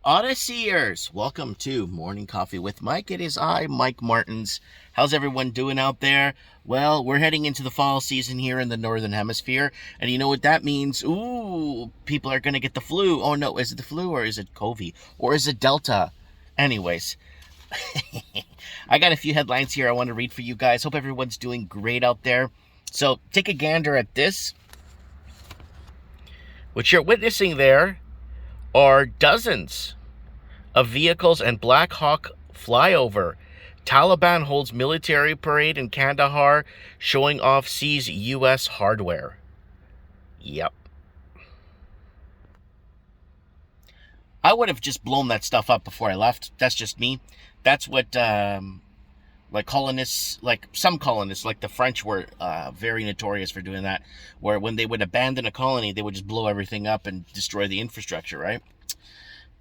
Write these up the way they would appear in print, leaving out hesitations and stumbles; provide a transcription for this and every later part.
Odysseyers, welcome to Morning Coffee with Mike. It is I, Mike Martins. How's everyone doing out there? Well, we're heading into the fall season here in the Northern Hemisphere, and you know what that means? Ooh, people are going to get the flu. Oh no, is it the flu or is it COVID or is it Delta? Anyways, I got a few headlines here I want to read for you guys. Hope everyone's doing great out there. So take a gander at this. What you're witnessing there are dozens of vehicles and Black Hawk flyover. Taliban holds military parade in Kandahar, showing off seized U.S. hardware. Yep. I would have just blown that stuff up before I left. That's just me. That's what, colonists, like some colonists, like the French were very notorious for doing that, where when they would abandon a colony, they would just blow everything up and destroy the infrastructure, right?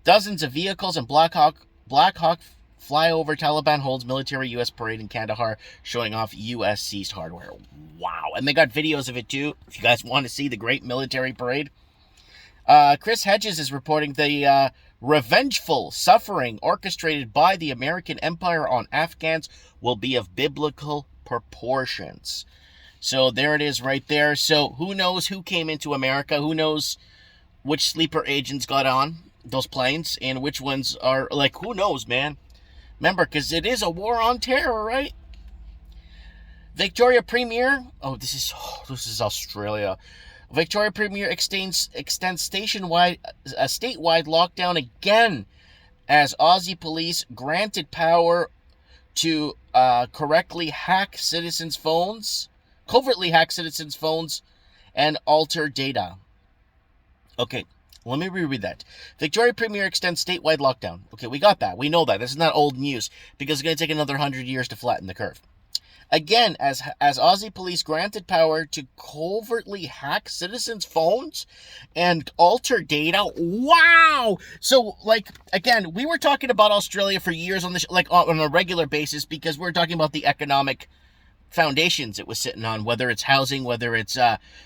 Dozens of vehicles and Black Hawk flyover. Taliban holds military U.S. parade in Kandahar, showing off U.S. seized hardware. Wow. And they got videos of it too, if you guys want to see the great military parade. Chris Hedges is reporting the revengeful suffering orchestrated by the American empire on Afghans will be of biblical proportions. So there it is right there. So who knows who came into America? Who knows which sleeper agents got on those planes and which ones are, like, who knows, man? Remember, because it is a war on terror, right? Victoria Premier, this is Australia. Victoria Premier extends statewide lockdown again as Aussie police granted power to covertly hack citizens' phones and alter data. Okay, let me reread that. Victoria Premier extends statewide lockdown. Okay, we got that. We know that. This is not old news because it's going to take another 100 years to flatten the curve. Again, as Aussie police granted power to covertly hack citizens' phones and alter data. Wow! So, again, we were talking about Australia for years on this, on a regular basis, because we're talking about the economic foundations it was sitting on, whether it's housing, whether it's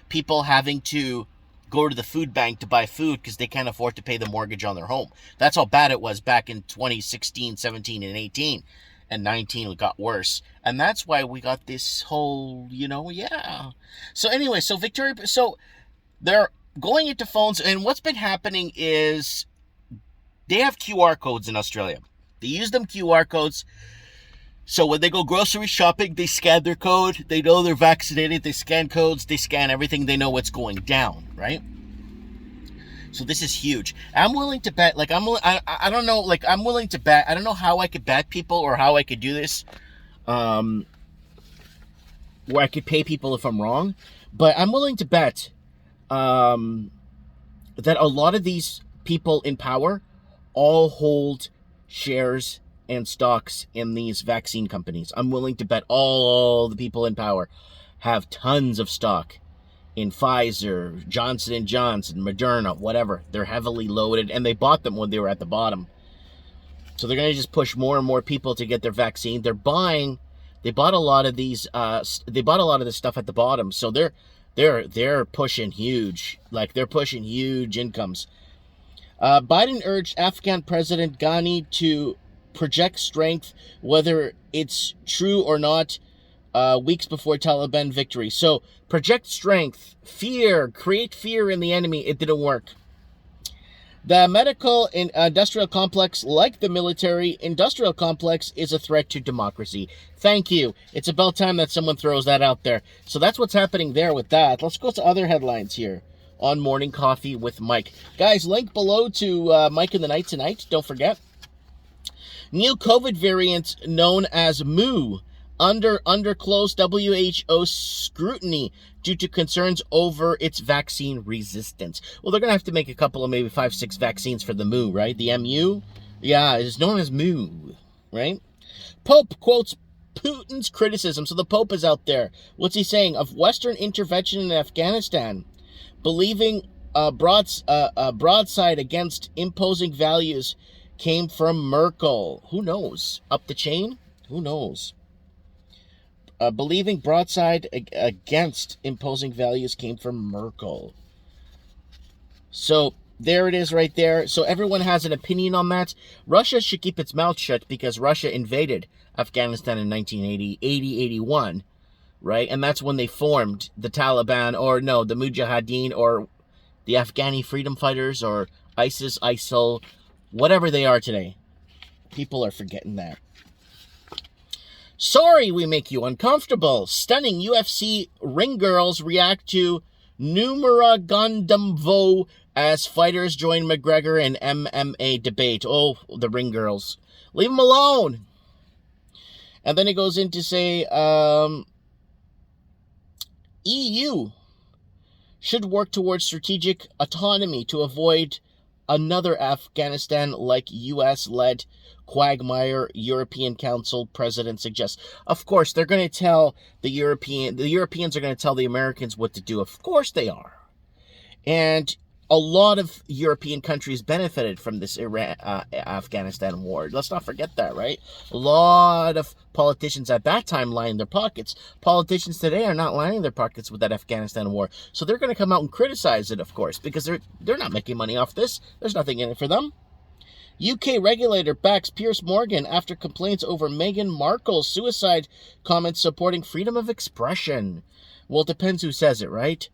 people having to go to the food bank to buy food because they can't afford to pay the mortgage on their home. That's how bad it was back in 2016, 17, and 18. And 19, it got worse. And that's why we got this whole, So anyway, so they're going into phones, and what's been happening is they have QR codes in Australia. They use them QR codes. So when they go grocery shopping, they scan their code. They know they're vaccinated. They scan codes. They scan everything. They know what's going down, right? So this is huge. I'm willing to bet, I don't know, I'm willing to bet. I don't know how I could bet people or how I could do this, where I could pay people if I'm wrong. But I'm willing to bet that a lot of these people in power all hold shares and stocks in these vaccine companies. I'm willing to bet all the people in power have tons of stock in Pfizer, Johnson & Johnson, Moderna, whatever. They're heavily loaded, and they bought them when they were at the bottom. So they're going to just push more and more people to get their vaccine. They bought a lot of these, they bought a lot of this stuff at the bottom. So they're pushing huge, they're pushing huge incomes. Biden urged Afghan President Ghani to project strength, whether it's true or not, weeks before Taliban victory. So project strength, fear, create fear in the enemy. It didn't work. The medical and industrial complex, like the military industrial complex, is a threat to democracy. Thank you. It's about time that someone throws that out there. So that's what's happening there with that. Let's go to other headlines here on Morning Coffee with Mike. Guys, link below to Mike in the Night tonight. Don't forget. New COVID variant known as Mu under close WHO scrutiny due to concerns over its vaccine resistance. Well, they're going to have to make a couple of maybe 5-6 vaccines for the Mu, right? The MU? Yeah, it's known as Mu, right? Pope quotes Putin's criticism. So the Pope is out there. What's he saying? Of Western intervention in Afghanistan, believing a broadside against imposing values came from Merkel. Who knows? Up the chain? Who knows? Believing broadside against imposing values came from Merkel. So There it is right there. So everyone has an opinion on that. Russia should keep its mouth shut because Russia invaded Afghanistan in 1981, right? And that's when they formed the Taliban, or no, the Mujahideen, or the Afghani freedom fighters, or ISIS, ISIL, whatever they are today. People are forgetting that. Sorry we make you uncomfortable. Stunning UFC ring girls react to Numera Gondamvo as fighters join McGregor in MMA debate. Oh, the ring girls. Leave them alone. And then it goes into say, EU should work towards strategic autonomy to avoid another Afghanistan-like US-led quagmire, European Council president suggests. Of course, they're going to tell the Europeans are going to tell the Americans what to do. Of course they are. And a lot of European countries benefited from this Afghanistan war. Let's not forget that, right? A lot of politicians at that time lined their pockets. Politicians today are not lining their pockets with that Afghanistan war. So they're going to come out and criticize it, of course, because they're not making money off this. There's nothing in it for them. UK regulator backs Piers Morgan after complaints over Meghan Markle's suicide comments supporting freedom of expression. Well, it depends who says it, right?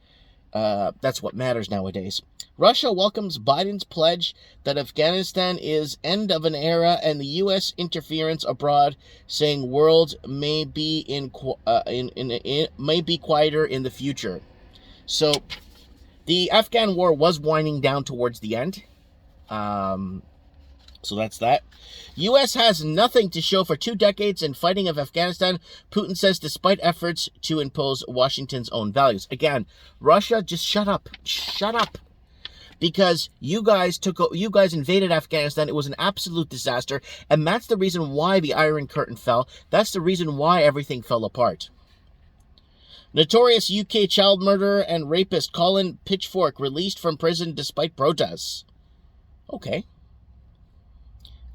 That's what matters nowadays. Russia welcomes Biden's pledge that Afghanistan is end of an era and the U.S. interference abroad, saying world may be may be quieter in the future. So, the Afghan war was winding down towards the end. So that's that. U.S. has nothing to show for 2 decades in fighting of Afghanistan, Putin says, despite efforts to impose Washington's own values. Again, Russia, just shut up. Shut up. Because you guys invaded Afghanistan. It was an absolute disaster. And that's the reason why the Iron Curtain fell. That's the reason why everything fell apart. Notorious UK child murderer and rapist Colin Pitchfork released from prison despite protests. Okay.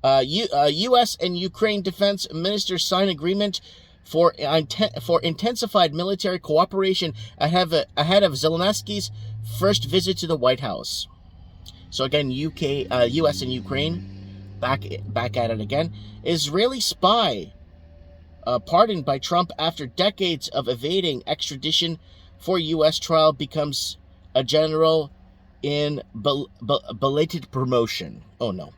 U.S. and Ukraine defense ministers sign agreement for intensified military cooperation ahead of Zelensky's first visit to the White House. So again, U.S. and Ukraine back at it again. Israeli spy pardoned by Trump after decades of evading extradition for U.S. trial becomes a general in belated promotion. Oh no.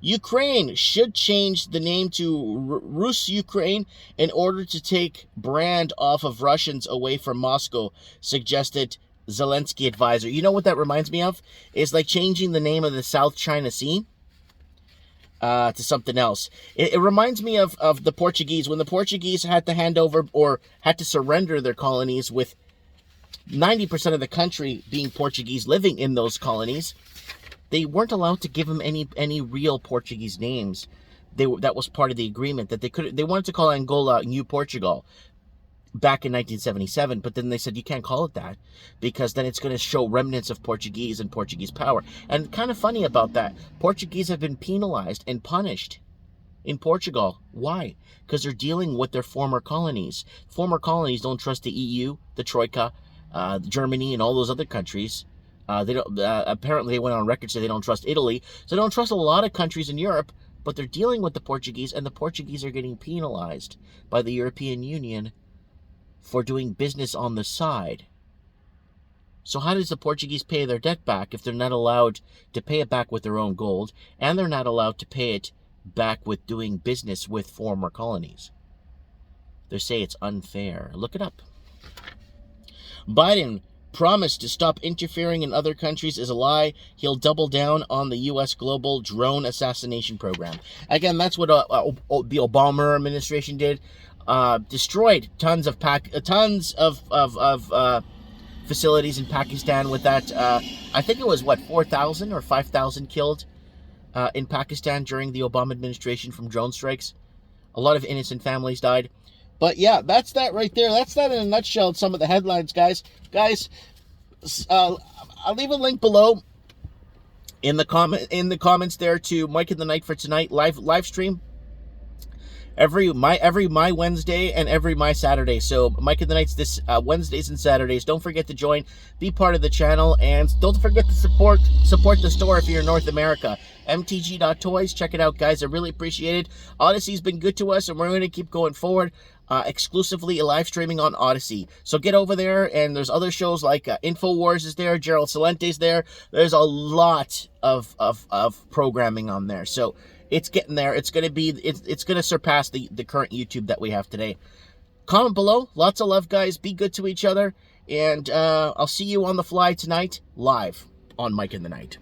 Ukraine should change the name to Rus Ukraine in order to take brand off of Russians away from Moscow, suggested Zelensky advisor. You know what that reminds me of? It's like changing the name of the South China Sea to something else. It reminds me of the Portuguese. When the Portuguese had to hand over or had to surrender their colonies, with 90% of the country being Portuguese living in those colonies, they weren't allowed to give them any real Portuguese names. That was part of the agreement that they wanted to call Angola New Portugal back in 1977, but then they said you can't call it that because then it's going to show remnants of Portuguese and Portuguese power. And kind of funny about that, Portuguese have been penalized and punished in Portugal. Why? Because they're dealing with their former colonies. Former colonies don't trust the EU, the Troika, Germany, and all those other countries. They don't. Apparently, they went on record saying they don't trust Italy. So they don't trust a lot of countries in Europe, but they're dealing with the Portuguese, and the Portuguese are getting penalized by the European Union for doing business on the side. So how does the Portuguese pay their debt back if they're not allowed to pay it back with their own gold, and they're not allowed to pay it back with doing business with former colonies? They say it's unfair. Look it up. Biden promised to stop interfering in other countries is a lie. He'll double down on the U.S. global drone assassination program. Again, that's what the Obama administration did. Destroyed tons of facilities in Pakistan with that. I think it was 4,000 or 5,000 killed in Pakistan during the Obama administration from drone strikes. A lot of innocent families died. But yeah, that's that right there. That's that in a nutshell. Some of the headlines, guys. I'll leave a link below in the comments there to Mike in the Night for tonight live stream. every my Wednesday and every my Saturday. So Mike in the Nights this Wednesdays and Saturdays. Don't forget to join, be part of the channel, and don't forget to support the store if you're in North America. mtg.toys. Check it out, guys. I really appreciate it. Odyssey's been good to us, and we're going to keep going forward. Exclusively live streaming on Odyssey. So get over there, and there's other shows like InfoWars is there, Gerald Salente's there. There's a lot of programming on there. So it's getting there. It's gonna surpass the current YouTube that we have today. Comment below. Lots of love, guys. Be good to each other, and I'll see you on the fly tonight, live on Mike in the Night.